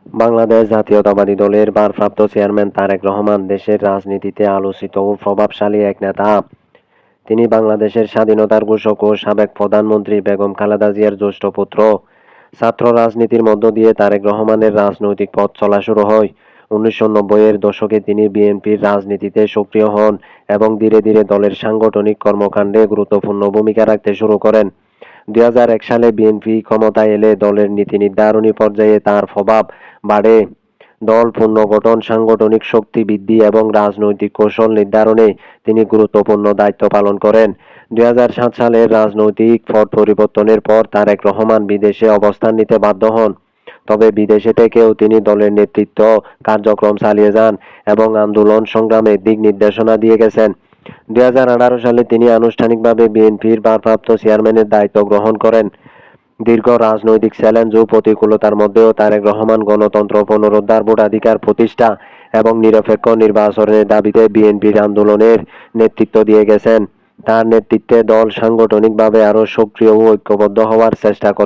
বাংলাদেশ জাতীয়তাবাদী দলের ভারপ্রাপ্ত চেয়ারম্যান তারেক রহমান দেশের রাজনীতিতে আলোচিত ও প্রভাবশালী এক নেতা। তিনি বাংলাদেশের স্বাধীনতার ঘোষক ও সাবেক প্রধানমন্ত্রী বেগম খালেদা জিয়ার জ্যেষ্ঠ পুত্র। ছাত্র রাজনীতির মধ্য দিয়ে তারেক রহমানের রাজনৈতিক পথ চলা শুরু হয়। 1990-এর দশকে তিনি বিএনপির রাজনীতিতে সক্রিয় হন এবং ধীরে ধীরে দলের সাংগঠনিক কর্মকাণ্ডে গুরুত্বপূর্ণ ভূমিকা রাখতে শুরু করেন। 2001 সালে বিএনপি ক্ষমতায় এলে দলের নীতি নির্ধারণী পর্যায়ে তার প্রভাব বাড়ে। দল পুনর্গঠন, সাংগঠনিক শক্তি বৃদ্ধি এবং রাজনৈতিক কৌশল নির্ধারণে তিনি গুরুত্বপূর্ণ দায়িত্ব পালন করেন। 2007 সালের রাজনৈতিক পট পরিবর্তনের পর তারেক রহমান বিদেশে অবস্থান নিতে বাধ্য হন। তবে বিদেশে থেকেও তিনি দলের নেতৃত্ব কার্যক্রম চালিয়ে যান এবং আন্দোলন সংগ্রামে দিক নির্দেশনা দিয়ে গেছেন। 2018 সালে তিনি আনুষ্ঠানিকভাবে বিএনপির ভারপ্রাপ্ত চেয়ারম্যানের দায়িত্ব গ্রহণ করেন। দীর্ঘ রাজনৈতিক চ্যালেঞ্জ ও প্রতিকূলতার মধ্যেও তারেক রহমান গণতন্ত্র পুনরুদ্ধার, ভোটাধিকার প্রতিষ্ঠা এবং নিরপেক্ষ নির্বাচনের দাবিতে বিএনপির আন্দোলনের নেতৃত্ব দিয়ে গেছেন। তার নেতৃত্বে দল সাংগঠনিকভাবে আরও সক্রিয় ও ঐক্যবদ্ধ হওয়ার চেষ্টা করে।